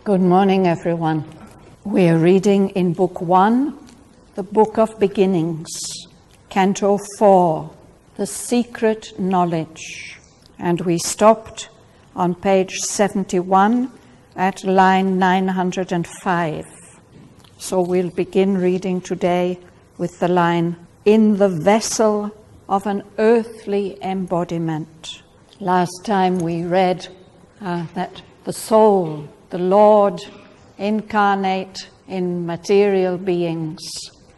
Good morning, everyone. We are reading in Book 1, the Book of Beginnings, Canto 4, The Secret Knowledge. And we stopped on page 71 at line 905. So we'll begin reading today with the line, "In the vessel of an earthly embodiment." Last time we read that the soul, the Lord, incarnate in material beings.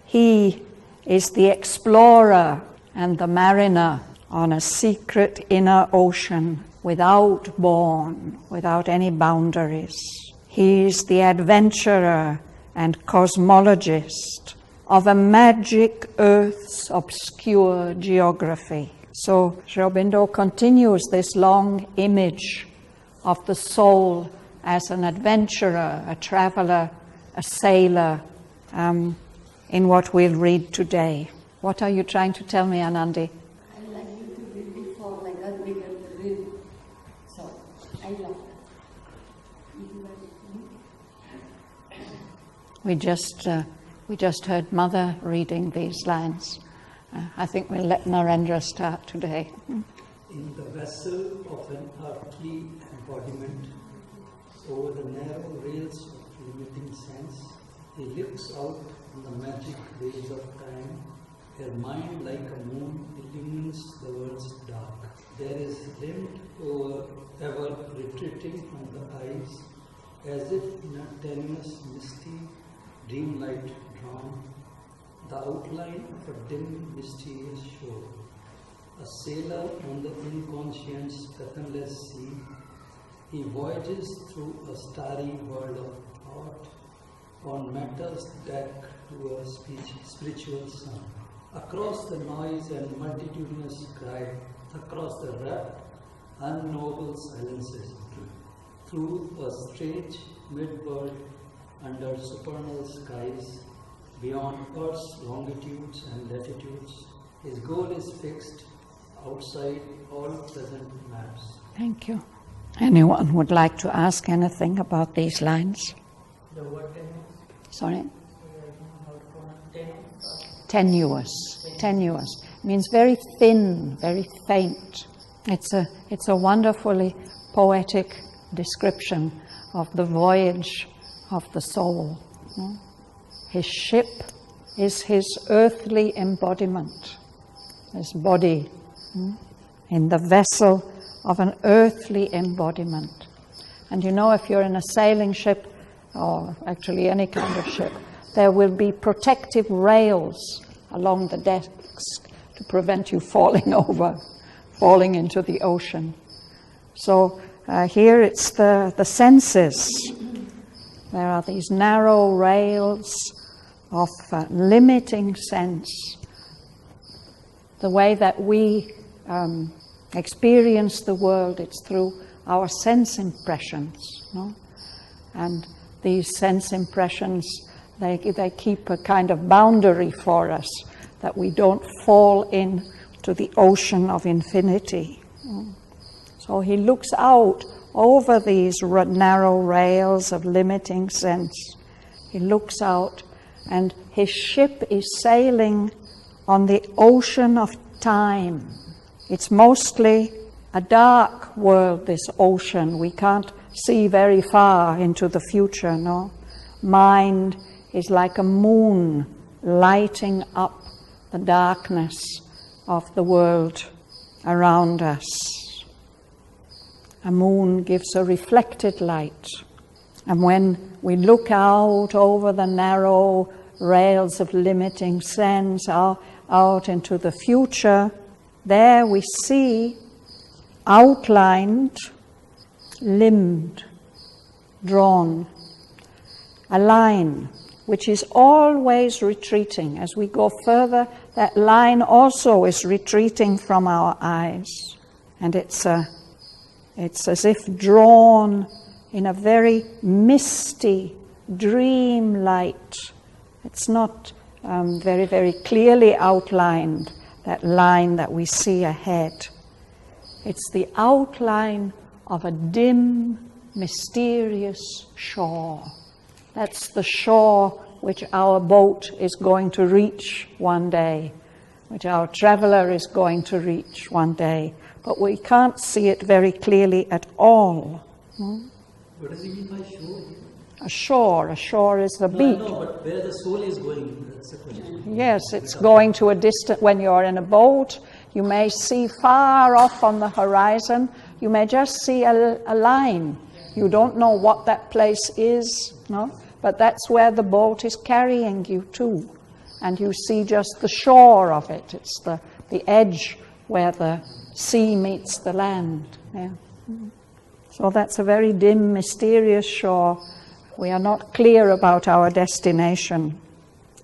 He is the explorer and the mariner on a secret inner ocean without bourne, without any boundaries. He is the adventurer and cosmologist of a magic earth's obscure geography. So Aurobindo continues this long image of the soul as an adventurer, a traveler, a sailor, in what we'll read today. What are you trying to tell me, Anandi? I like you to read before, like that we get to read. So, I love that. We just heard Mother reading these lines. I think we'll let Narendra start today. In the vessel of an earthly embodiment, over the narrow rails of limiting sense, he looks out on the magic waves of time. Her mind, like a moon, illumines the world's dark. There is limned over, ever retreating from the eyes, as if in a tenuous, misty dreamlight drawn, the outline of a dim, mysterious shore. A sailor on the Inconscient's fathomless sea, he voyages through a starry world of thought on matter's deck to a spiritual sun. Across the noise and multitudinous cry, across the rapt, unknowable silences, through a strange mid-world under supernal skies, beyond Earth's longitudes and latitudes, his goal is fixed outside all present maps. Thank you. Anyone would like to ask anything about these lines? The word tenuous? Sorry? Tenuous. Tenuous. Means very thin, very faint. It's a wonderfully poetic description of the voyage of the soul. His ship is his earthly embodiment, his body, in the vessel of an earthly embodiment. And you know, if you're in a sailing ship, or actually any kind of ship, there will be protective rails along the decks to prevent you falling over, falling into the ocean. So here it's the senses. There are these narrow rails of limiting sense. The way that we experience the world, it's through our sense impressions, no? And these sense impressions, they keep a kind of boundary for us, that we don't fall into the ocean of infinity. So he looks out over these narrow rails of limiting sense. He looks out, and his ship is sailing on the ocean of time. It's mostly a dark world, this ocean. We can't see very far into the future, no? Mind is like a moon lighting up the darkness of the world around us. A moon gives a reflected light. And when we look out over the narrow rails of limiting sense, out into the future, there we see outlined, limned, drawn, a line which is always retreating. As we go further, that line also is retreating from our eyes. And it's as if drawn in a very misty dream light. It's not very, very clearly outlined, that line that we see ahead. It's the outline of a dim mysterious shore. That's the shore which our boat is going to reach one day, which our traveler is going to reach one day. But we can't see it very clearly at all. What does he mean by shore? A shore is the No, beach. I know, but where the soul is going, that's the question. Yes, it's going to a distant, when you're in a boat, you may see far off on the horizon, you may just see a line. You don't know what that place is, no? But that's where the boat is carrying you to. And you see just the shore of it. It's the edge where the sea meets the land. Yeah. So that's a very dim, mysterious shore. We are not clear about our destination.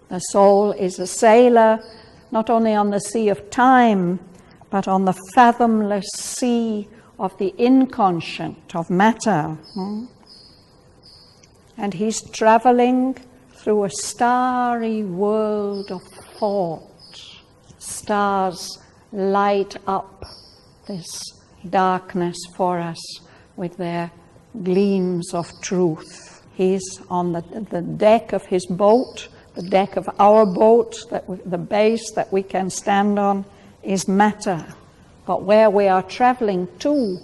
The soul is a sailor, not only on the sea of time, but on the fathomless sea of the inconscient, of matter. And he's traveling through a starry world of thought. Stars light up this darkness for us with their gleams of truth. He's on the deck of his boat, the deck of our boat, the base that we can stand on is matter. But where we are traveling to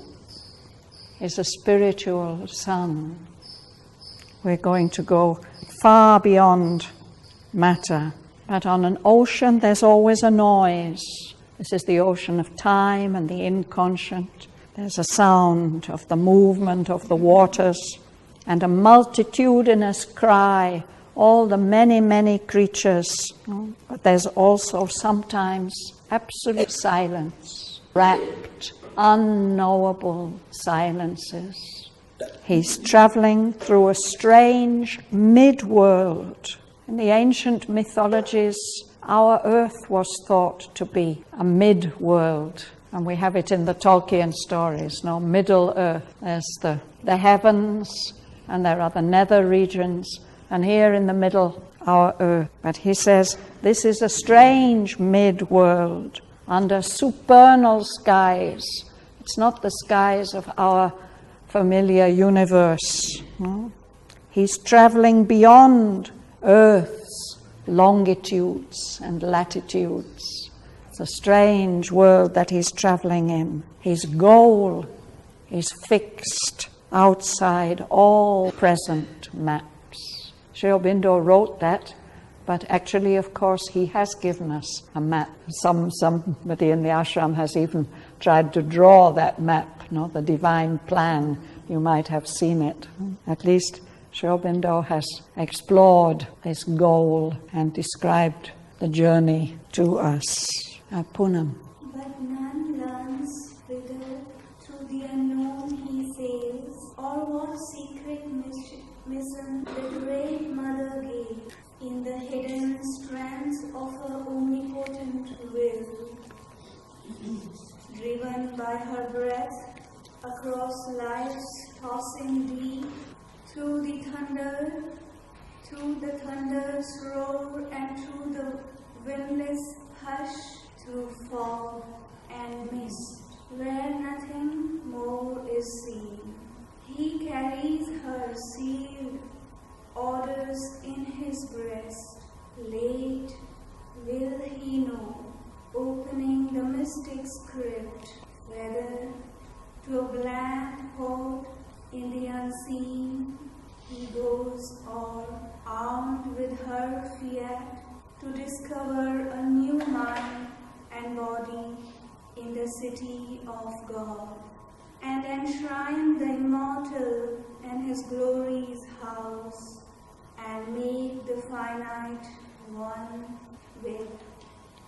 is a spiritual sun. We're going to go far beyond matter. But on an ocean, there's always a noise. This is the ocean of time and the inconscient. There's a sound of the movement of the waters and a multitudinous cry, all the many, many creatures. But there's also sometimes absolute silence, rapt, unknowable silences. He's traveling through a strange mid-world. In the ancient mythologies, our earth was thought to be a mid-world. And we have it in the Tolkien stories, no? Middle earth. There's the heavens, and there are the nether regions, and here in the middle, our earth. But he says, this is a strange mid-world under supernal skies. It's not the skies of our familiar universe. No? He's traveling beyond Earth's longitudes and latitudes. It's a strange world that he's traveling in. His goal is fixed outside all present maps. Sri Aurobindo wrote that, but actually, of course, he has given us a map. Somebody in the ashram has even tried to draw that map, the divine plan. You might have seen it. At least Sri Aurobindo has explored this goal and described the journey to us. Poonam. But none learns whither through the unknown he sails, or what secret mission the great mother gave in the hidden strands of her omnipotent will. Driven by her breath across life's tossing deep, through the thunder's roar, and through the windless hush, through fog and mist, where nothing more is seen. He carries her sealed orders in his breast. Late will he know, opening the mystic script, whether to a blank port in the unseen he goes, or armed with her fiat to discover a new mind and body in the city of God, and enshrine the immortal in his glory's house, and make the finite one with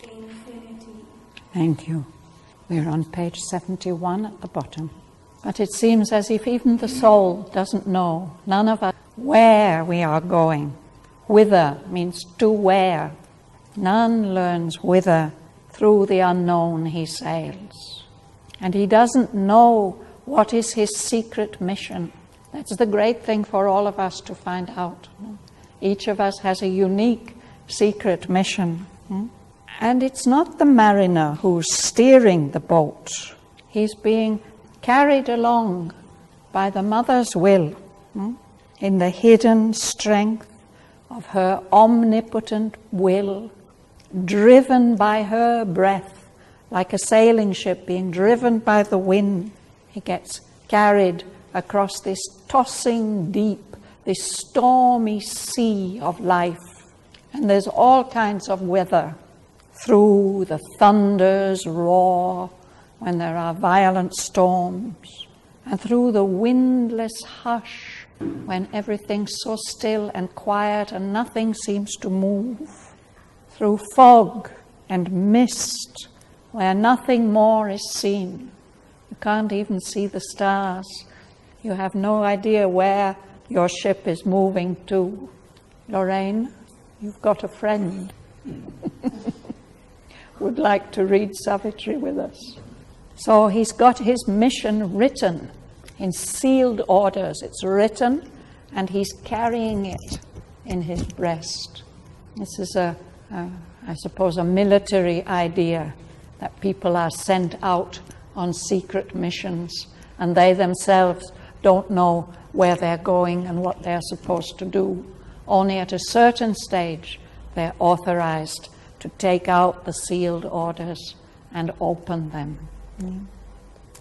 infinity. Thank you. We're on page 71 at the bottom. But it seems as if even the soul doesn't know, none of us, where we are going. Whither means to where. None learns whither. Through the unknown he sails. And he doesn't know what is his secret mission. That's the great thing for all of us to find out. Each of us has a unique secret mission. And it's not the mariner who's steering the boat. He's being carried along by the mother's will, in the hidden strength of her omnipotent will, driven by her breath, like a sailing ship being driven by the wind. He gets carried across this tossing deep, this stormy sea of life. And there's all kinds of weather, through the thunder's roar when there are violent storms, and through the windless hush when everything's so still and quiet and nothing seems to move, through fog and mist where nothing more is seen. You can't even see the stars. You have no idea where your ship is moving to. Lorraine, you've got a friend. Would like to read Savitri with us. So he's got his mission written in sealed orders. It's written and he's carrying it in his breast. This is I suppose, a military idea that people are sent out on secret missions and they themselves don't know where they're going and what they're supposed to do. Only at a certain stage they're authorized to take out the sealed orders and open them.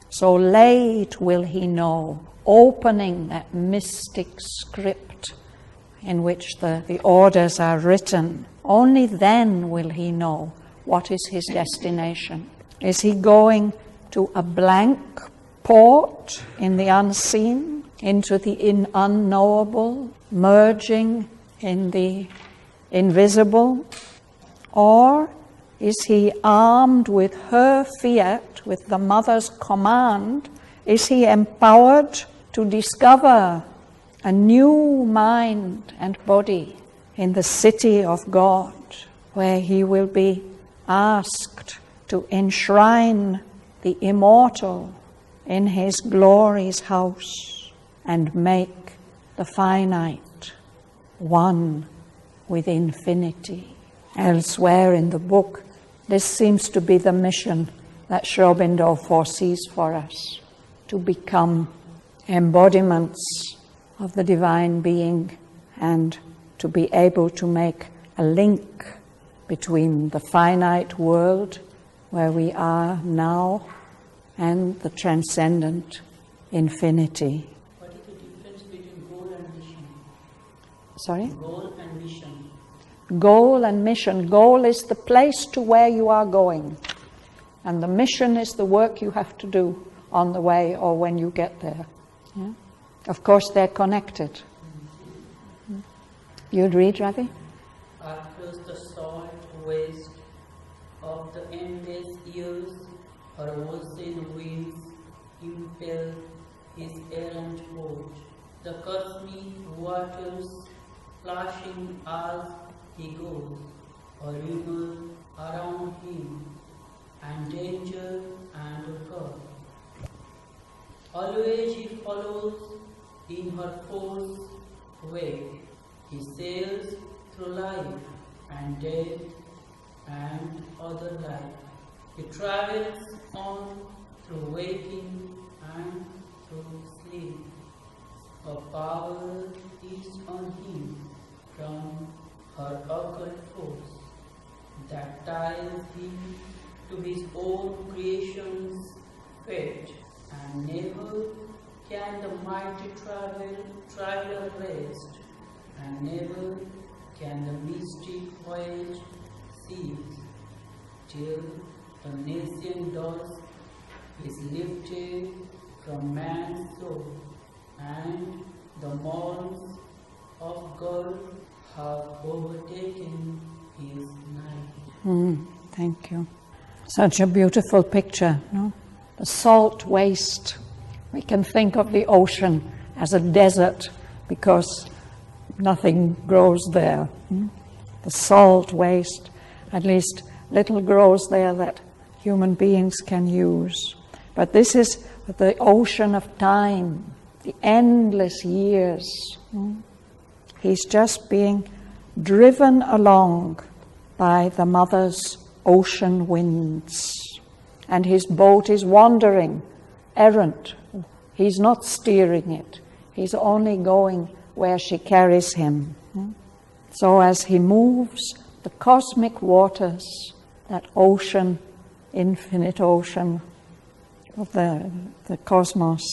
So late will he know, opening that mystic script in which the orders are written. Only then will he know what is his destination. Is he going to a blank port in the unseen, into the unknowable, merging in the invisible? Or is he armed with her fiat, with the mother's command? Is he empowered to discover a new mind and body in the city of God, where he will be asked to enshrine the immortal in his glory's house and make the finite one with infinity? Elsewhere in the book, this seems to be the mission that Aurobindo foresees for us, to become embodiments of the divine being and to be able to make a link between the finite world where we are now and the transcendent infinity. What is the difference between goal and mission? Sorry? Goal and mission. Goal and mission. Goal is the place to where you are going. And the mission is the work you have to do on the way or when you get there. Yeah? Of course, they're connected. You'd read, Ravi? Across the salt waste of the endless years, her ocean winds impel his errant boat. The cosmic waters flashing as he goes, a river around him, and danger and God. Always he follows in her force wake. He sails through life and death and other life. He travels on through waking and through sleep. Her power is on him from her occult force that ties him to his own creation's fate, and never can the mighty traveler rest, and never can the mystic voyage cease, till the nascent dust is lifted from man's soul, and the morns of God have overtaken his night. Thank you. Such a beautiful picture, no? The salt waste. We can think of the ocean as a desert because nothing grows there. The salt waste, at least little grows there that human beings can use. But this is the ocean of time, the endless years. He's just being driven along by the mother's ocean winds. And his boat is wandering, errant. He's not steering it. He's only going where she carries him. So as he moves, the cosmic waters, that ocean, infinite ocean of the cosmos,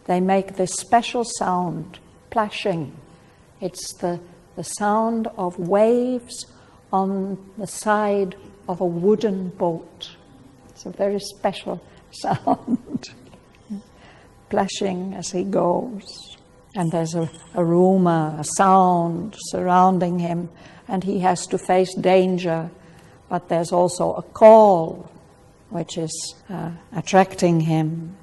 they make this special sound, plashing. It's the sound of waves on the side of a wooden boat. It's a very special sound, plashing as he goes. And there's a rumor, a sound surrounding him, and he has to face danger. But there's also a call, which is attracting him.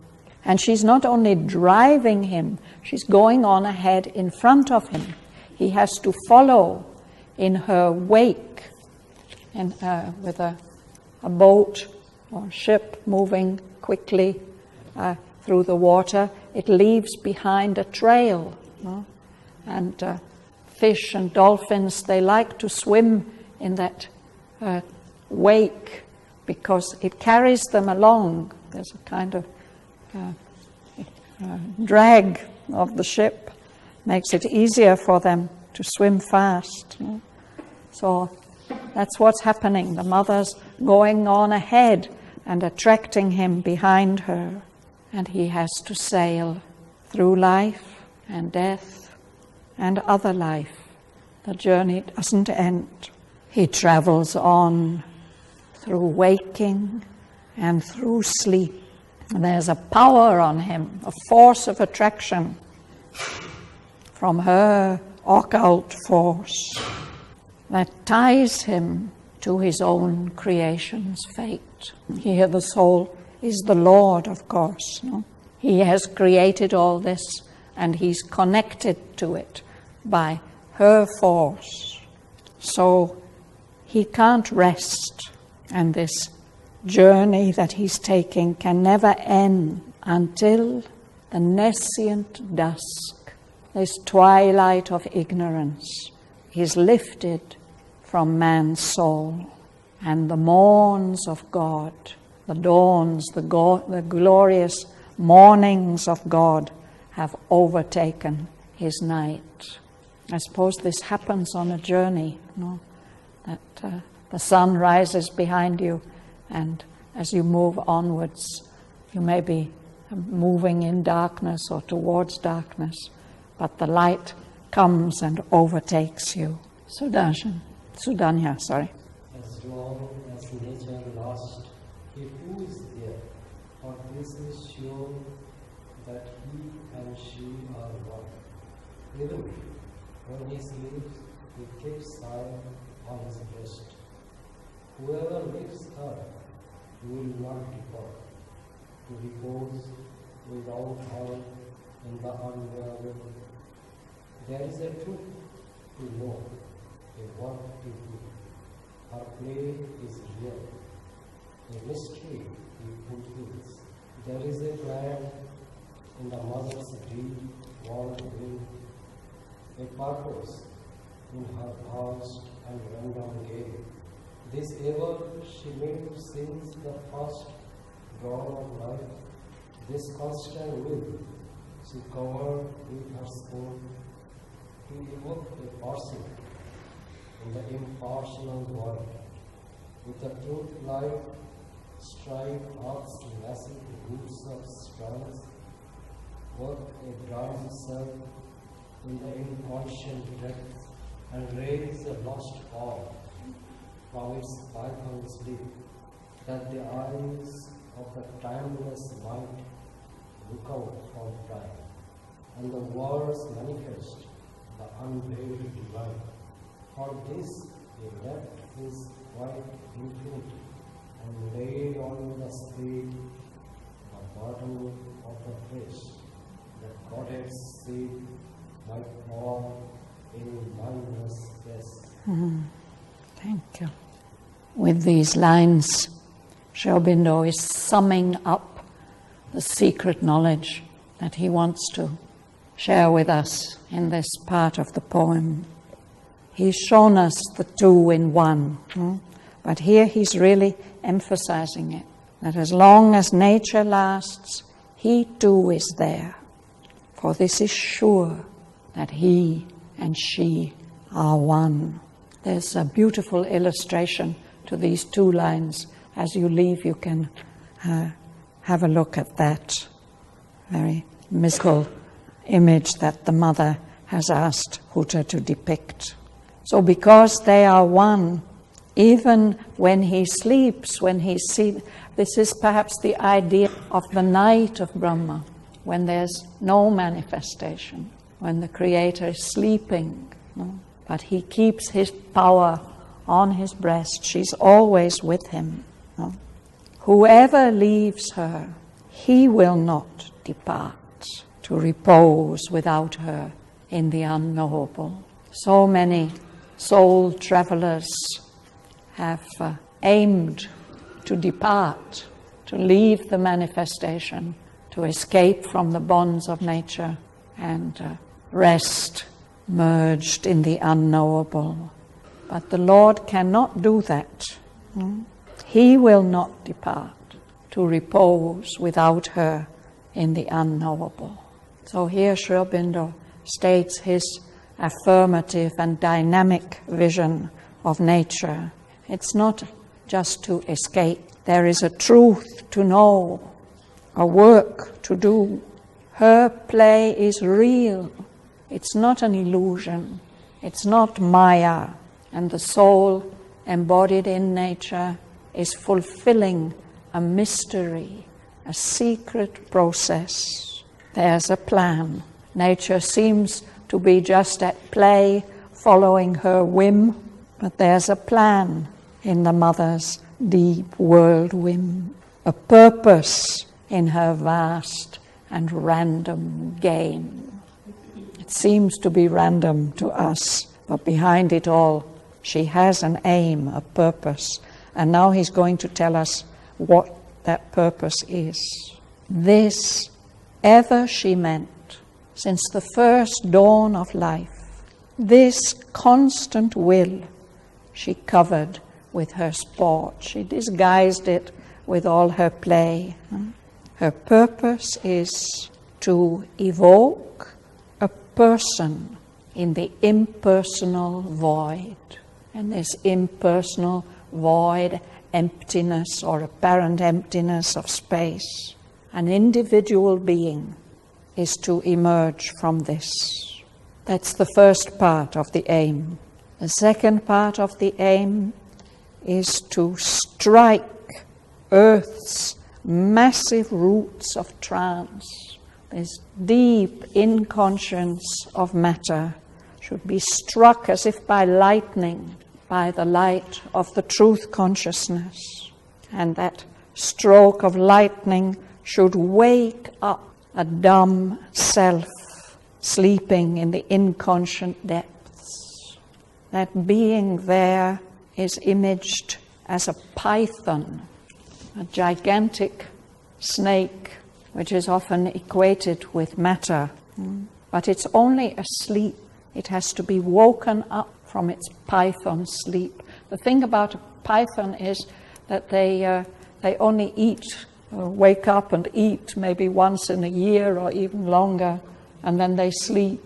And she's not only driving him, she's going on ahead in front of him. He has to follow in her wake, and with a boat or ship moving quickly through the water. It leaves behind a trail. And fish and dolphins, they like to swim in that wake because it carries them along. There's a kind of drag of the ship, makes it easier for them to swim fast. So that's what's happening. The mother's going on ahead and attracting him behind her. And he has to sail through life and death and other life. The journey doesn't end. He travels on through waking and through sleep. And there's a power on him, a force of attraction from her occult force that ties him to his own creation's fate. Here the soul is the Lord, of course. He has created all this, and he's connected to it by her force. So he can't rest, and this journey that he's taking can never end until the nescient dusk, this twilight of ignorance, is lifted from man's soul, and the morns of God, the dawns, the glorious mornings of God have overtaken his night. I suppose this happens on a journey, that the sun rises behind you, and as you move onwards, you may be moving in darkness or towards darkness, but the light comes and overtakes you. Sudanya, sorry. As long as nature lasts, who is there? For this is sure that he and she are one. Even when he sleeps, he keeps silent on his breast. Whoever leaves her will not depart, to repose without her in the unknowable. There is a truth to know, a work to do. Her play is real, a mystery he fulfills. There is a plan in the mother's deep worldview, a purpose in her vast and random game. This ever she made since the first dawn of life, this constant will she covered with her skin to evoke a person in the impersonal world. With the truth light, strive Earth's massive roots of strength, work a ground self in the inconscient depths, and raise a lost all from its python sleep, that the eyes of the timeless might look out from time, and the words manifest the unveiled divine. For this he left his white infinity and laid on the spade the burden of the flesh, that God's seed might fall in mindless space. Thank you. With these lines, Aurobindo is summing up the secret knowledge that he wants to share with us in this part of the poem. He's shown us the two in one, but here he's really emphasizing it, that as long as nature lasts, he too is there, for this is sure that he and she are one. There's a beautiful illustration to these two lines. As you leave, you can have a look at that very mystical image that the mother has asked Buddha to depict. So because they are one, even when he sleeps, when he sees, this is perhaps the idea of the night of Brahma, when there's no manifestation, when the Creator is sleeping, but he keeps his power on his breast. She's always with him. Whoever leaves her, he will not depart to repose without her in the unknowable. So many soul travelers have aimed to depart, to leave the manifestation, to escape from the bonds of nature and rest merged in the unknowable. But the Lord cannot do that. He will not depart to repose without her in the unknowable. So here Sri Aurobindo states his affirmative and dynamic vision of nature. It's not just to escape. There is a truth to know, a work to do. Her play is real. It's not an illusion. It's not Maya. And the soul embodied in nature is fulfilling a mystery, a secret process. There's a plan. Nature seems to be just at play, following her whim, but there's a plan in the mother's deep world whim, a purpose in her vast and random game. It seems to be random to us, but behind it all, she has an aim, a purpose. And now he's going to tell us what that purpose is. This ever she meant, since the first dawn of life, this constant will she covered with her sport. She disguised it with all her play. Her purpose is to evoke a person in the impersonal void. And this impersonal void, emptiness or apparent emptiness of space, an individual being is to emerge from this. That's the first part of the aim. The second part of the aim is to strike Earth's massive roots of trance. This deep inconscience of matter should be struck as if by lightning, by the light of the truth consciousness. And that stroke of lightning should wake up a dumb self sleeping in the inconscient depths. That being there is imaged as a python, a gigantic snake, which is often equated with matter. But it's only asleep. It has to be woken up from its python sleep. The thing about a python is that they only eat, wake up and eat maybe once in a year or even longer, and then they sleep.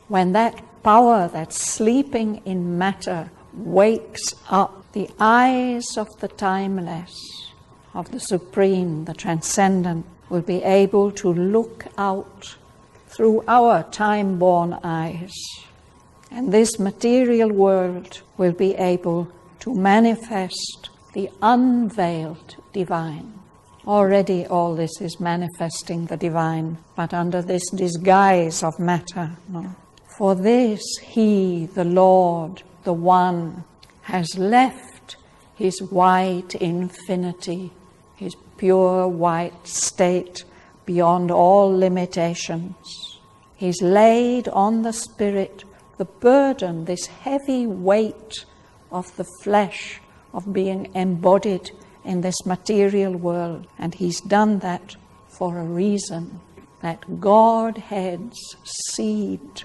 When that power that's sleeping in matter wakes up, the eyes of the timeless, of the supreme, the transcendent, will be able to look out through our time-born eyes. And this material world will be able to manifest the unveiled divine. Already all this is manifesting the divine, but under this disguise of matter. For this he, the Lord, the One, has left his white infinity, his pure white state beyond all limitations. He's laid on the spirit the burden, this heavy weight of the flesh, of being embodied in this material world. And he's done that for a reason, that Godhead's seed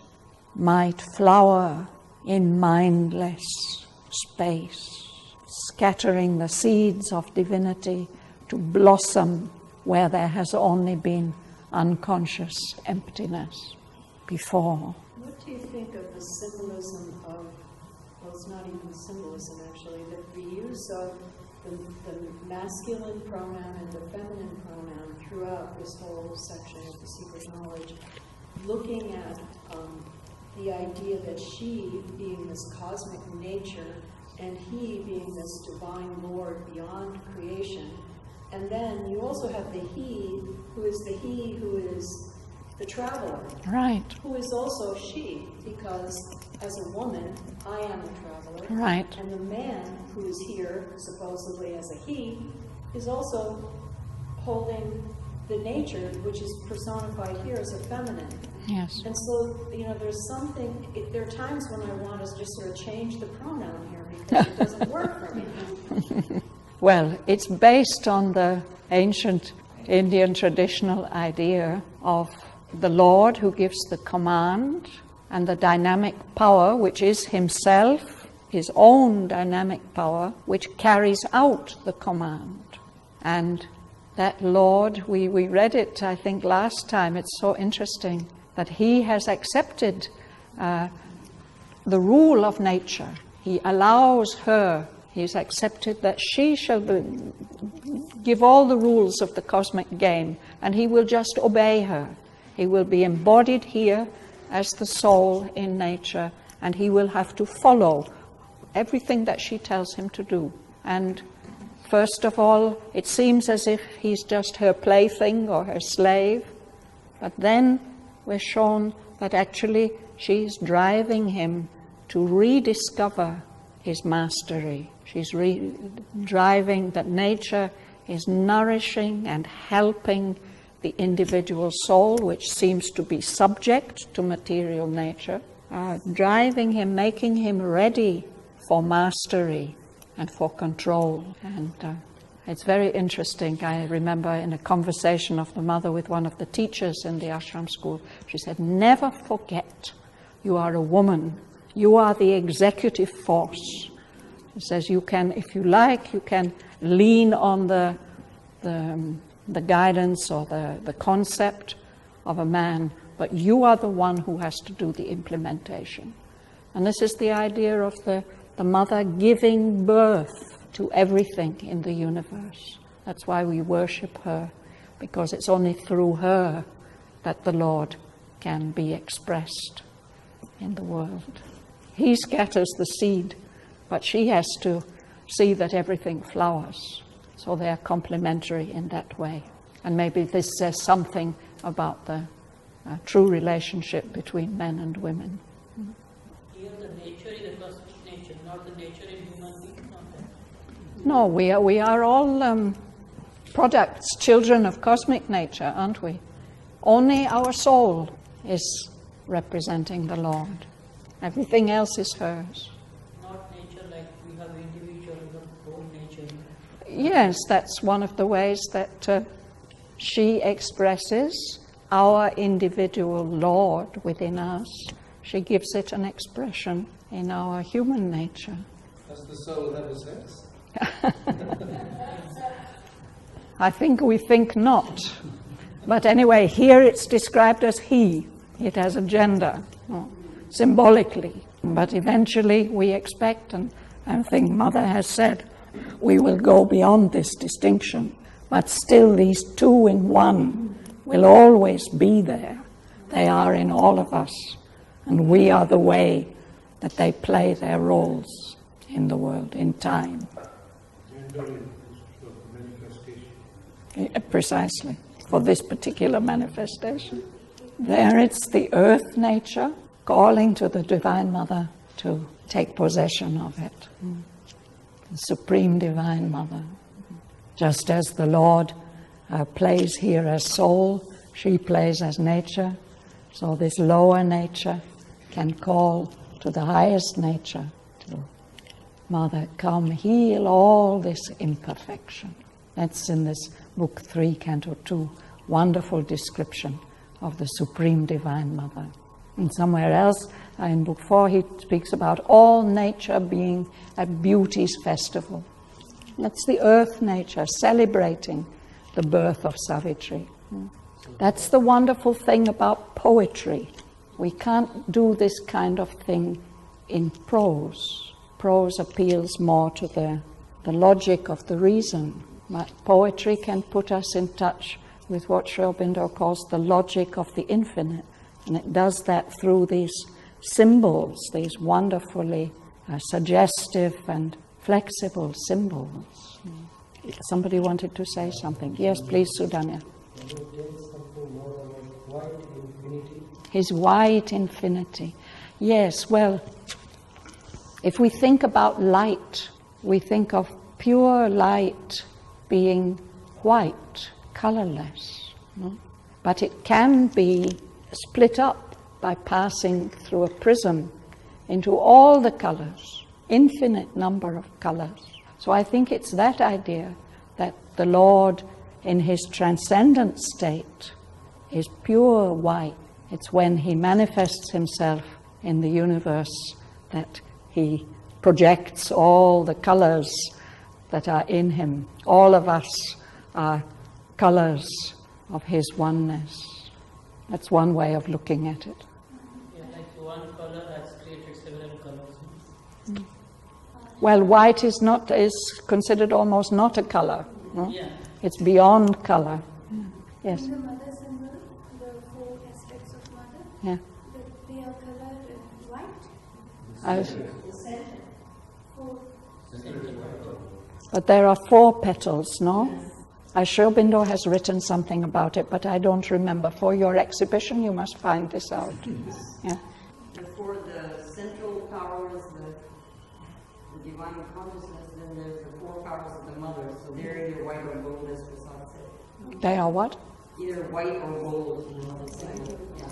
might flower in mindless space, scattering the seeds of divinity to blossom where there has only been unconscious emptiness before. What do you think of the symbolism of, well, it's not even symbolism actually, the use of the masculine pronoun and the feminine pronoun throughout this whole section of the secret knowledge, looking at the idea that she being this cosmic nature and he being this divine Lord beyond creation. And then you also have the he who is the traveler. Right. Who is also she, because as a woman, I am the traveler. Right. And the man who is here, supposedly as a he, is also holding the nature, which is personified here as a feminine. Yes. And so, there's something, there are times when I want to just sort of change the pronoun here because it doesn't work for me. Well, it's based on the ancient Indian traditional idea of the Lord who gives the command and the dynamic power, which is himself, his own dynamic power, which carries out the command. And that Lord, we read it, I think, last time. It's so interesting that he has accepted the rule of nature. He allows her, he's accepted that she shall give all the rules of the cosmic game, and he will just obey her. He will be embodied here as the soul in nature, and he will have to follow everything that she tells him to do. And first of all, it seems as if he's just her plaything or her slave, but then we're shown that actually she's driving him to rediscover his mastery. She's driving that nature is nourishing and helping the individual soul, which seems to be subject to material nature, driving him, making him ready for mastery and for control. And it's very interesting. I remember in a conversation of the mother with one of the teachers in the ashram school, she said, never forget you are a woman. You are the executive force. She says you can, if you like, you can lean on the guidance or the concept of a man, but you are the one who has to do the implementation. And this is the idea of the mother giving birth to everything in the universe. That's why we worship her, because it's only through her that the Lord can be expressed in the world. He scatters the seed, but she has to see that everything flowers. So they are complementary in that way. And maybe this says something about the true relationship between men and women. Here the nature is the cosmic nature, not the nature in human beings. No, we are all products, children of cosmic nature, aren't we? Only our soul is representing the Lord. Everything else is hers. Not nature like we have individual, the whole nature. Yes, that's one of the ways that she expresses our individual Lord within us. She gives it an expression in our human nature. Does the soul have a sex? I think we think not. But anyway, here it's described as he. It has a gender, symbolically. But eventually we expect, and I think Mother has said, we will go beyond this distinction. But still these two in one will always be there. They are in all of us. And we are the way that they play their roles in the world, in time. Precisely, for this particular manifestation. There it's the earth nature calling to the Divine Mother to take possession of it. The Supreme Divine Mother. Just as the Lord plays here as soul, she plays as nature, so this lower nature can call to the highest nature, to Mother, come heal all this imperfection. That's in this book 3, Canto 2, wonderful description of the Supreme Divine Mother. And somewhere else, in book 4, he speaks about all nature being a beauty's festival. That's the earth nature, celebrating the birth of Savitri. That's the wonderful thing about poetry. We can't do this kind of thing in prose. Prose appeals more to the logic of the reason. But poetry can put us in touch with what Sri Aurobindo calls the logic of the infinite. And it does that through these symbols, these wonderfully suggestive and flexible symbols. Somebody wanted to say something. Yes, please, Sudanya. Can you tell something more about white infinity? His white infinity. Yes, well, if we think about light, we think of pure light being white, colorless. No? But it can be split up by passing through a prism into all the colors, infinite number of colors. So I think it's that idea that the Lord in his transcendent state is pure white. It's when he manifests himself in the universe that he projects all the colors that are in him. All of us are colors of his oneness. That's one way of looking at it. Yeah, like one color has created several colors. Well, white is considered almost not a color. No? Yeah. It's beyond color. Yes. In the mother symbol, the 4 aspects of mother, Yeah. they are colored white. Four. But there are 4 petals, no? Sri Aurobindo has written something about it, but I don't remember. For your exhibition, you must find this out. Yeah. For the central powers, the divine consciousness, then there's the 4 powers of the mother. So they're either white or gold, as Prasad said. They are what? Either white or gold in the mother symbol. Yeah.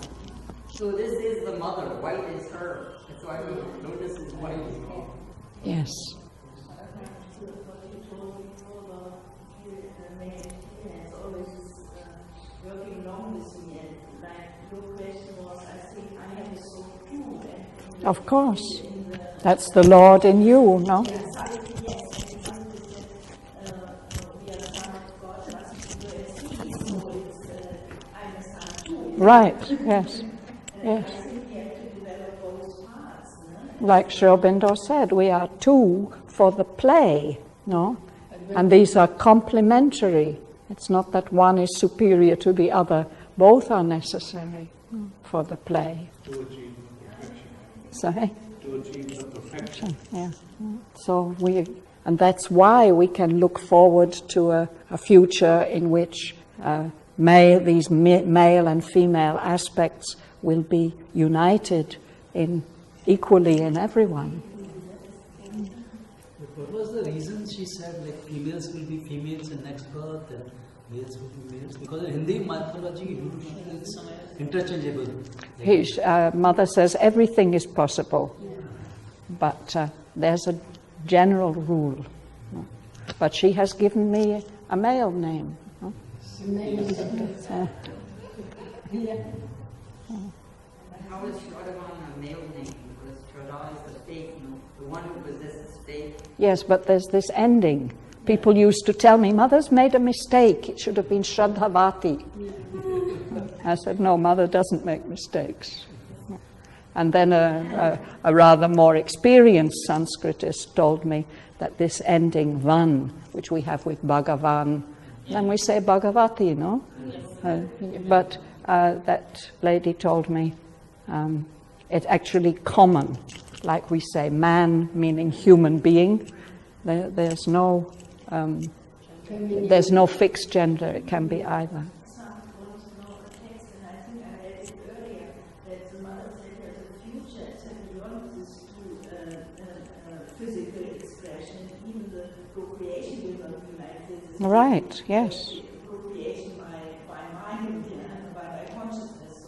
So this is the mother. White is her. That's why lotus is white. Yes. Of course. That's the Lord in you, no? Right, yes. Yes. Like Sri Aurobindo said, we are 2 for the play, no? And these are complementary. It's not that one is superior to the other. Both are necessary for the play. To achieve perfection. Sorry? To achieve the perfection. Yeah. So and that's why we can look forward to a future in which these male and female aspects will be united equally in everyone. But what was the reason she said like females will be females in next birth and males will be males? Because in Hindi mythology, it's interchangeable. His mother says everything is possible, but there's a general rule. But she has given me a male name. How is Shraddhavan a male name? Because Shraddha is the faith, the one who possesses faith. Yes, but there's this ending. People used to tell me, Mother's made a mistake. It should have been Shraddhavati. I said, no, Mother doesn't make mistakes. And then a rather more experienced Sanskritist told me that this ending, Van, which we have with Bhagavan, then we say Bhagavati, no? But that lady told me it's actually common. Like we say, man meaning human being. There's no fixed gender. It can be either. Right, yes. Procreation by mind, by my consciousness.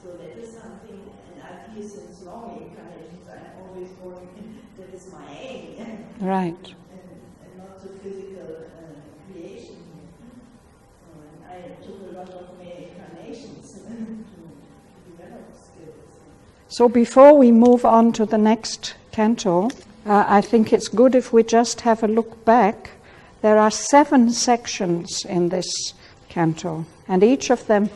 So that is something, and I feel since long incarnations, I'm always working, that is my aim. Right. And not the physical creation. So I took a lot of male incarnations to develop skills. So before we move on to the next canto, I think it's good if we just have a look back there are 7 sections in this canto, and each of them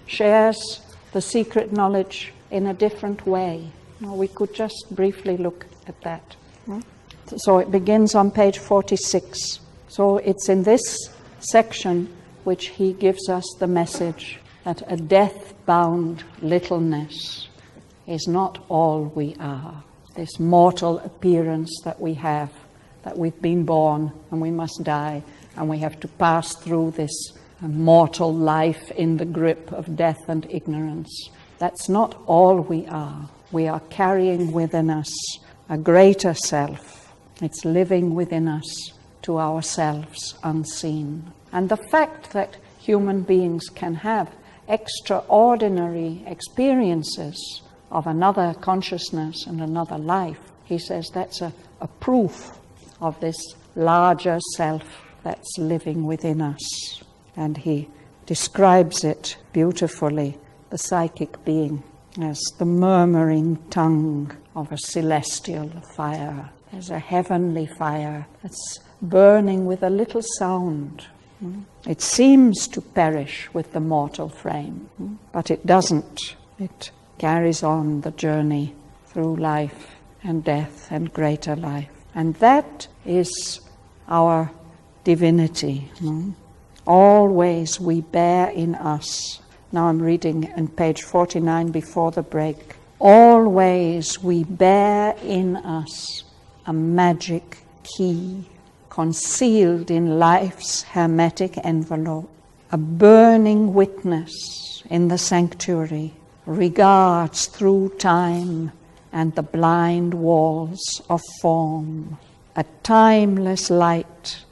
shares the secret knowledge in a different way. Now, we could just briefly look at that. So it begins on page 46. So it's in this section which he gives us the message that a death-bound littleness is not all we are. This mortal appearance that we have, that we've been born and we must die, and we have to pass through this mortal life in the grip of death and ignorance. That's not all we are. We are carrying within us a greater self. It's living within us to ourselves unseen. And the fact that human beings can have extraordinary experiences of another consciousness and another life, he says that's a proof of this larger self that's living within us. And he describes it beautifully, the psychic being, as the murmuring tongue of a celestial fire, as a heavenly fire that's burning with a little sound. It seems to perish with the mortal frame, but it doesn't. It carries on the journey through life and death and greater life. And that is our divinity. Always we bear in us. Now I'm reading on page 49 before the break. Always we bear in us a magic key, concealed in life's hermetic envelope, a burning witness in the sanctuary, regards through time and the blind walls of form. A timeless light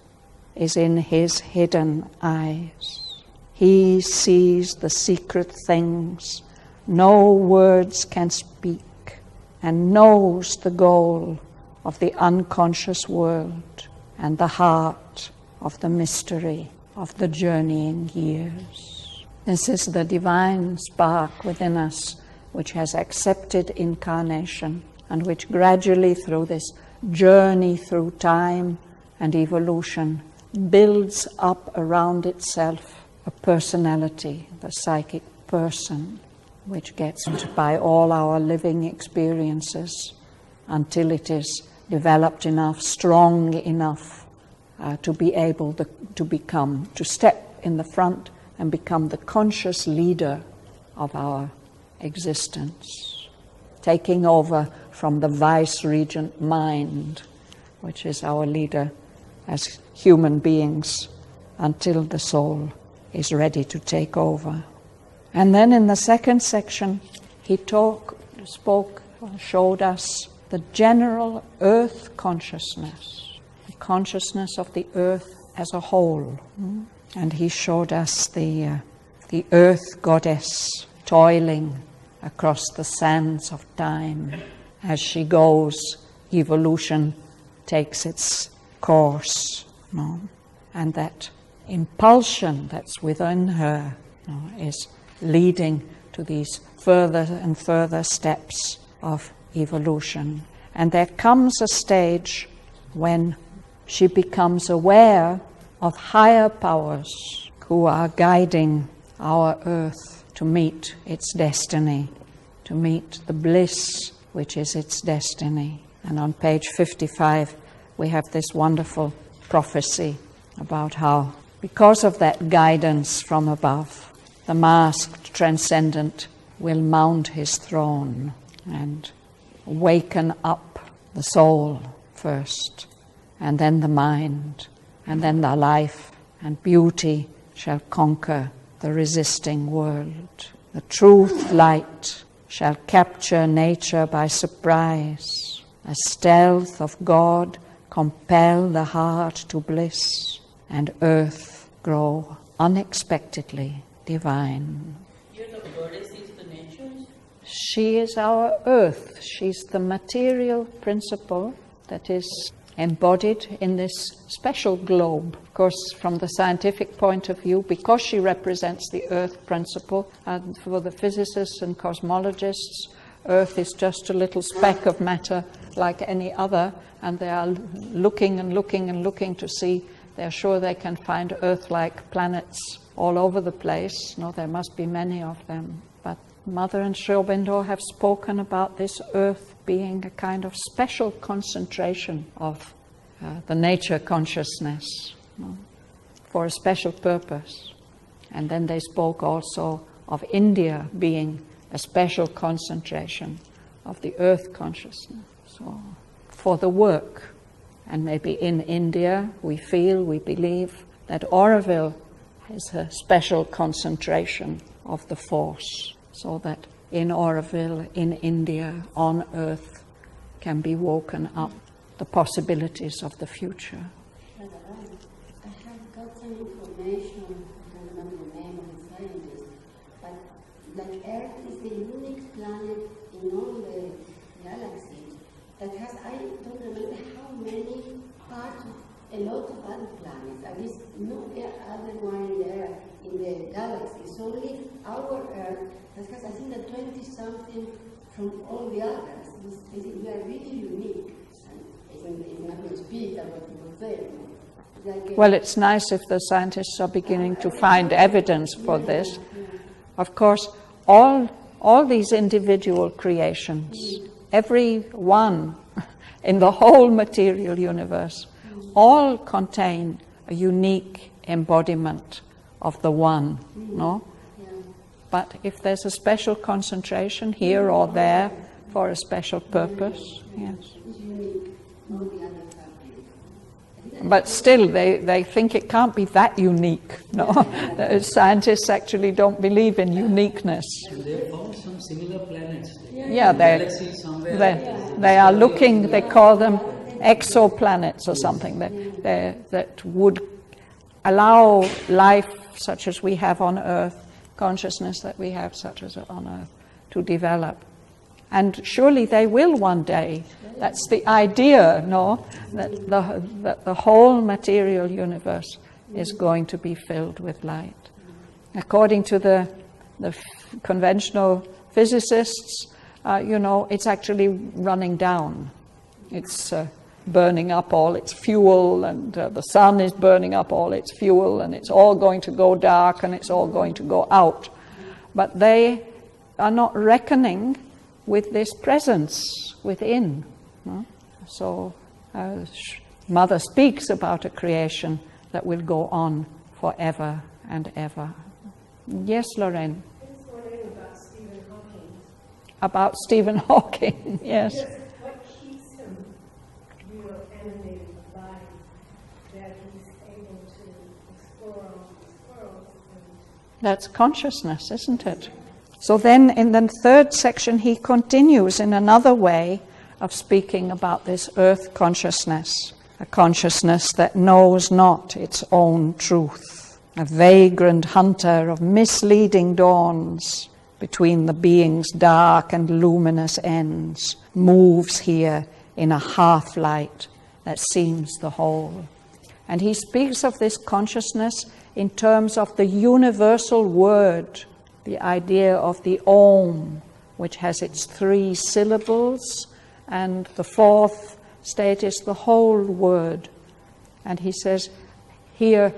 is in his hidden eyes. He sees the secret things no words can speak, and knows the goal of the unconscious world and the heart of the mystery of the journeying years. This is the divine spark within us which has accepted incarnation and which gradually through this journey through time and evolution builds up around itself a personality, the psychic person, which gets by all our living experiences until it is developed enough, strong enough to be able to step in the front and become the conscious leader of our existence, taking over from the vice-regent mind, which is our leader as human beings, until the soul is ready to take over. And then in the second section, he showed us the general earth consciousness, the consciousness of the earth as a whole. And he showed us the earth goddess toiling across the sands of time. As she goes, evolution takes its course, and that impulsion that's within her is leading to these further and further steps of evolution. And there comes a stage when she becomes aware of higher powers who are guiding our earth to meet its destiny, to meet the bliss which is its destiny. And on page 55, we have this wonderful prophecy about how, because of that guidance from above, the masked transcendent will mount his throne and waken up the soul first, and then the mind, and then the life, and beauty shall conquer the resisting world. The truth light shall capture nature by surprise. A stealth of God compel the heart to bliss, and earth grow unexpectedly divine. Here the goddess is the nature? She is our earth. She's the material principle that is embodied in this special globe. Of course, from the scientific point of view, because she represents the earth principle, and for the physicists and cosmologists, Earth is just a little speck of matter like any other, and they are looking and looking and looking to see. They're sure they can find Earth-like planets all over the place. No, there must be many of them. But Mother and Sri Aurobindo have spoken about this Earth being a kind of special concentration of the nature consciousness, no, for a special purpose. And then they spoke also of India being a special concentration of the Earth consciousness. So, for the work. And maybe in India we feel, we believe that Auroville is a special concentration of the force, so that in Auroville, in India, on Earth, can be woken up the possibilities of the future. I have got some information, I don't remember the name of the scientist, but like Earth is the unique planet in all the galaxy that has, I don't remember how many parts, a lot of other planets. At least no other one there in the galaxy. It's only our Earth that has, I think, that 20-something from all the others. We are really unique. It's not going to be that what people say. Like well, it's nice if the scientists are beginning to find evidence for this. Of course, all these individual creations, every one in the whole material universe, all contain a unique embodiment of the one, no? But if there's a special concentration here or there for a special purpose, yes. But still, they think it can't be that unique, no? Scientists actually don't believe in uniqueness. They found some similar planets. Yeah, they are looking, they call them exoplanets or something, that would allow life such as we have on Earth, consciousness that we have such as on Earth, to develop. And surely they will one day. That's the idea, no? That the whole material universe is going to be filled with light. According to the conventional physicists, it's actually running down. It's burning up all its fuel, and the sun is burning up all its fuel, and it's all going to go dark, and it's all going to go out. But they are not reckoning with this presence within. No? So Mother speaks about a creation that will go on forever and ever. Yes, Lorraine? I was wondering about Stephen Hawking. About Stephen Hawking, yes. Just what keeps him real animated by that he's able to explore all these worlds. That's consciousness, isn't it? So then in the third section he continues in another way of speaking about this earth consciousness, a consciousness that knows not its own truth, a vagrant hunter of misleading dawns between the being's dark and luminous ends, moves here in a half-light that seems the whole. And he speaks of this consciousness in terms of the universal word, the idea of the Om, which has its 3 syllables, and the fourth state is the whole word. And he says, here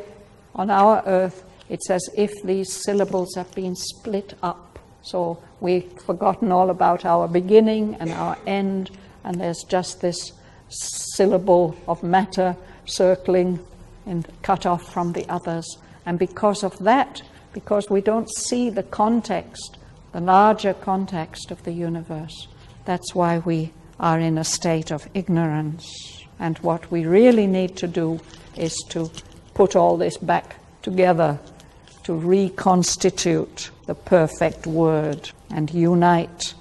on our earth, it's as if these syllables have been split up. So we've forgotten all about our beginning and our end, and there's just this syllable of matter circling and cut off from the others. And because of that, because we don't see the context, the larger context of the universe, that's why we are in a state of ignorance. And what we really need to do is to put all this back together, to reconstitute the perfect word and unite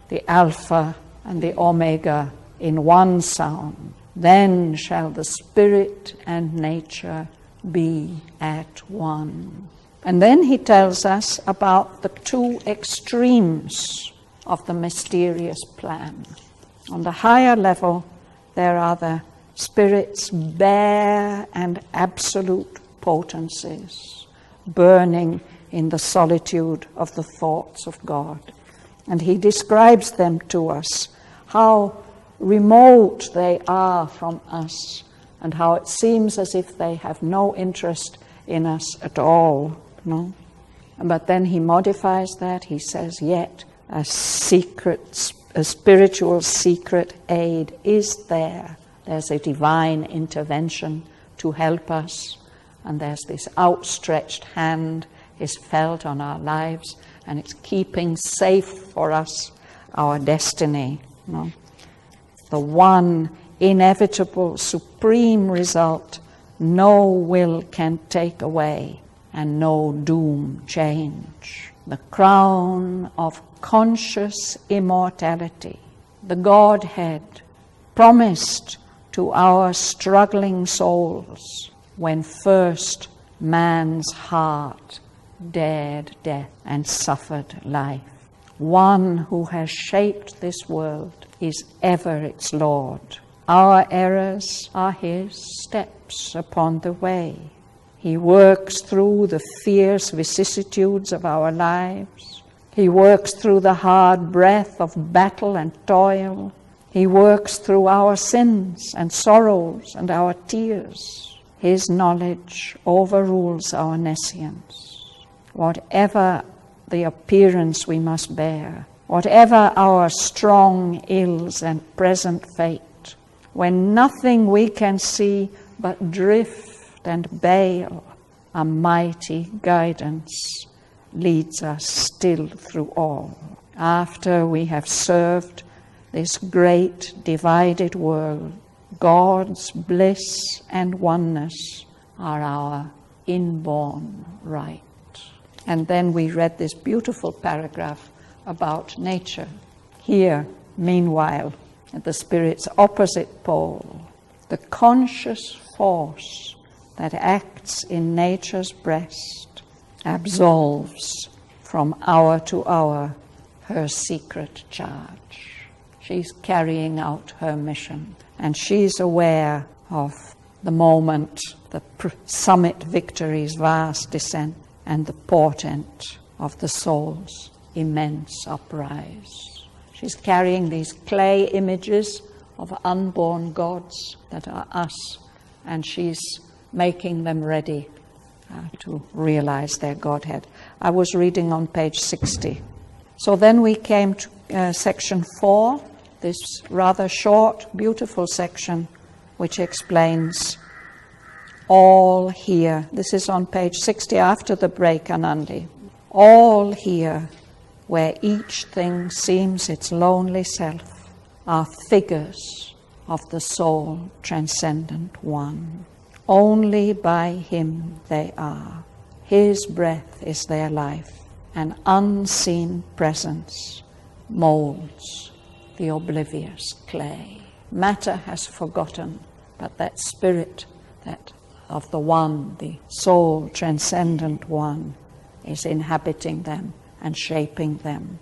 the Alpha and the Omega in one sound. Then shall the spirit and nature be at one. And then he tells us about the 2 extremes of the mysterious plan. On the higher level, there are the spirit's bare and absolute potencies, burning in the solitude of the thoughts of God. And he describes them to us, how remote they are from us, and how it seems as if they have no interest in us at all. No? But then he modifies that. He says, yet a spiritual secret aid is there. There's a divine intervention to help us, and there's this outstretched hand is felt on our lives, and it's keeping safe for us our destiny. No? The one inevitable supreme result no will can take away, and no doom change. The crown of conscious immortality, the Godhead promised to our struggling souls when first man's heart dared death and suffered life. One who has shaped this world is ever its Lord. Our errors are his steps upon the way. He works through the fierce vicissitudes of our lives. He works through the hard breath of battle and toil. He works through our sins and sorrows and our tears. His knowledge overrules our nescience. Whatever the appearance we must bear, whatever our strong ills and present fate, when nothing we can see but drift and bail, a mighty guidance leads us still through all. After we have served this great divided world, God's bliss and oneness are our inborn right. And then we read this beautiful paragraph about nature. Here, meanwhile, at the Spirit's opposite pole, the conscious force that acts in nature's breast absolves from hour to hour her secret charge. She's carrying out her mission, and she's aware of the moment, the summit victory's vast descent, and the portent of the soul's immense uprise. She's carrying these clay images of unborn gods that are us, and she's making them ready to realize their Godhead. I was reading on page 60. So then we came to section 4, this rather short, beautiful section, which explains all here. This is on page 60 after the break, Anandi. All here, where each thing seems its lonely self, are figures of the soul transcendent one. Only by him they are. His breath is their life. An unseen presence molds the oblivious clay. Matter has forgotten, but that spirit, that of the one, the soul transcendent one, is inhabiting them and shaping them.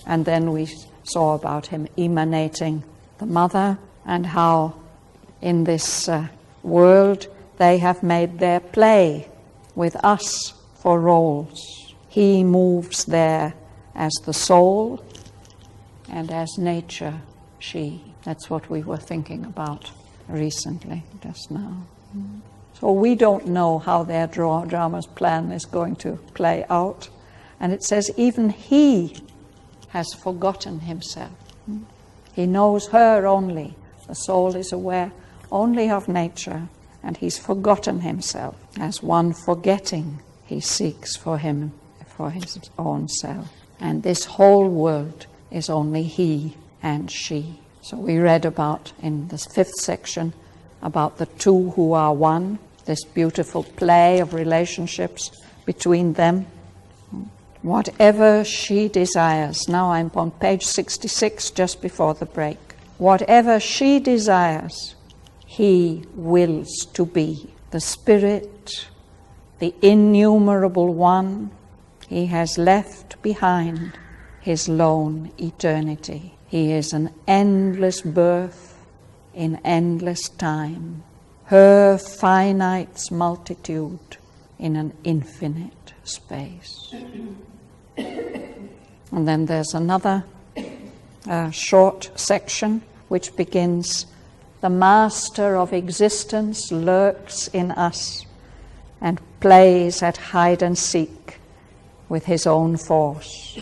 And then we saw about him emanating the mother, and how in this world they have made their play with us for roles. He moves there as the soul, and as nature, she. That's what we were thinking about recently, just now. So we don't know how their drama's plan is going to play out. And it says even he has forgotten himself. He knows her only. The soul is aware only of nature, and he's forgotten himself. As one forgetting, he seeks for him, for his own self. And this whole world is only he and she. So we read about, in this 5th section, about the two who are one, this beautiful play of relationships between them. Whatever she desires. Now I'm on page 66, just before the break. Whatever she desires, he wills to be. The Spirit, the innumerable one, he has left behind his lone eternity. He is an endless birth in endless time, her finite's multitude in an infinite space. And then there's another short section which begins, "The master of existence lurks in us and plays at hide and seek with his own force.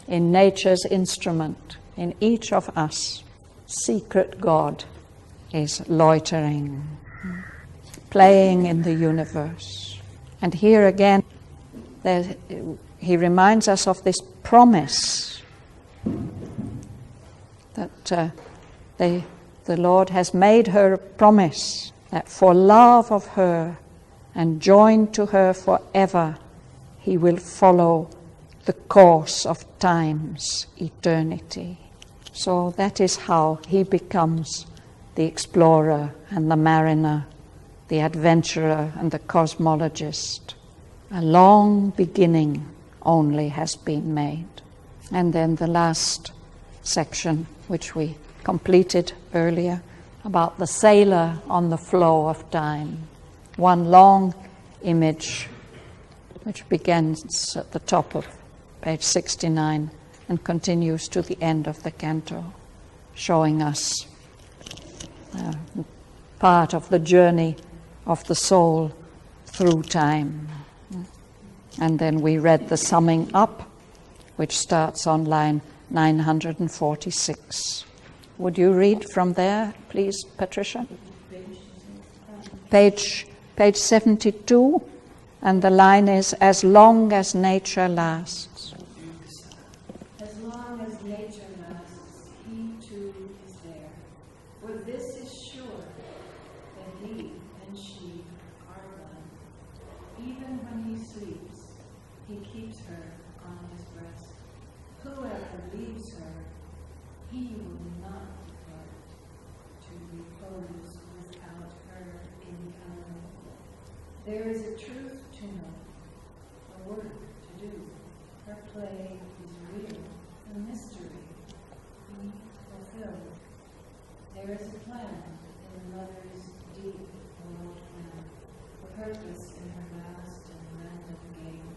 In nature's instrument, in each of us, secret God is loitering, playing in the universe." And here again, he reminds us of this promise that the Lord has made her a promise that for love of her and joined to her forever, he will follow the course of time's eternity. So that is how he becomes the explorer and the mariner, the adventurer and the cosmologist. A long beginning only has been made. And then the last section, which we completed earlier, about the sailor on the flow of time. One long image which begins at the top of page 69 and continues to the end of the canto, showing us part of the journey of the soul through time. And then we read the summing up, which starts on line 946. Would you read from there, please, Patricia? Page 72, and the line is, "As long as nature lasts." As long as nature lasts, he too is there. For this is sure, that he and she are one. Even when he sleeps, he keeps her on his breast. Whoever leaves her, he will not depart to repose without her incalculable. There is a truth to know, a work to do. Her play is real, a mystery, be fulfilled. There is a plan in the mother's deep world plan, a purpose in her vast and random game.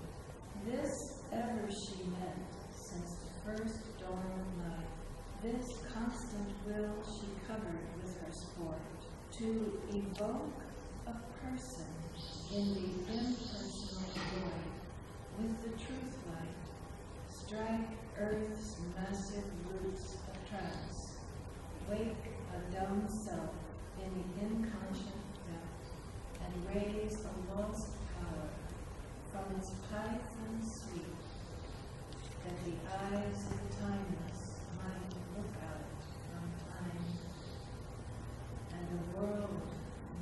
This ever she meant since the first dawn of life. This constant will she covered with her sport, to evoke a person in the impersonal void with the truth light, strike earth's massive roots of trance, wake a dumb self in the inconscient depth, and raise a lost power from its python sweep, that the eyes of the timeless might look out on time, and the world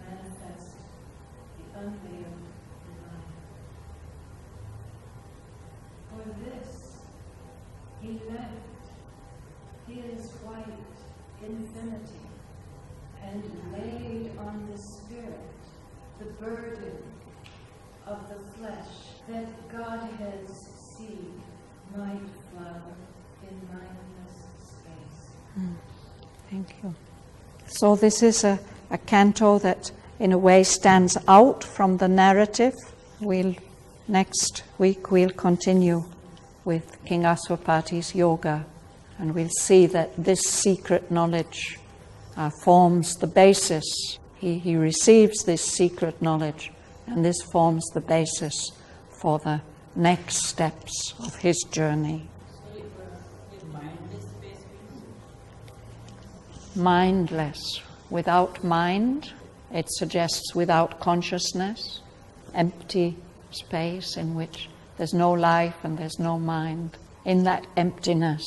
manifest the unveiled divine. For this he left his white infinity and laid on the spirit the burden of the flesh, that Godhead's seed might flower in mindless space. Thank you. So this is a canto that in a way stands out from the narrative. Next week we'll continue with King Aswapati's yoga, and we'll see that this secret knowledge forms the basis. He receives this secret knowledge, and this forms the basis for the next steps of his journey. Mindless, without mind, it suggests without consciousness, empty space in which there's no life and there's no mind. In that emptiness,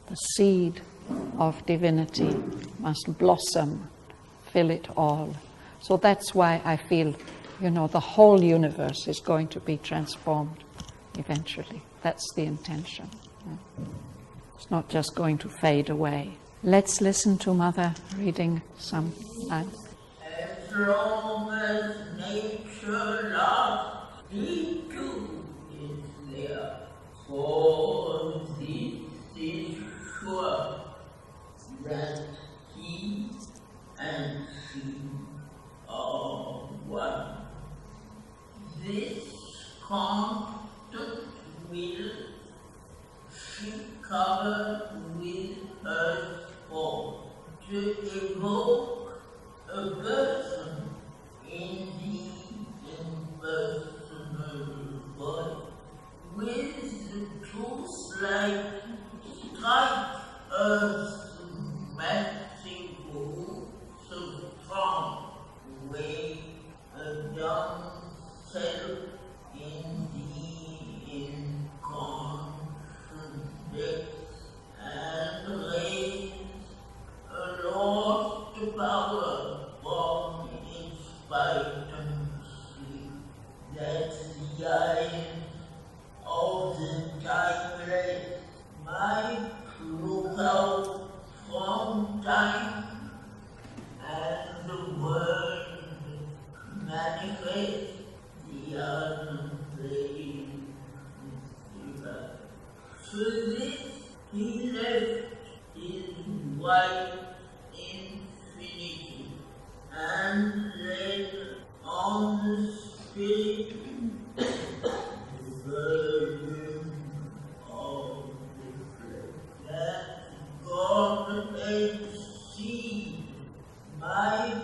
the seed of divinity must blossom, fill it all. So that's why I feel, the whole universe is going to be transformed eventually. That's the intention. It's not just going to fade away. Let's listen to Mother reading some lines. As long as nature lasts, he too is there. For this is sure, that he and she are one. This constant will to evoke a person in the impersonal body with tools like strike as massive roots of strong way a young self in the inconscient depths and raise a lost power from its vibrancy. That's the eye of the timeless might look out from time and the world manifest the unplayed divine. So this he left in white infinity and led on the spirit the burden of the flesh that God had seen my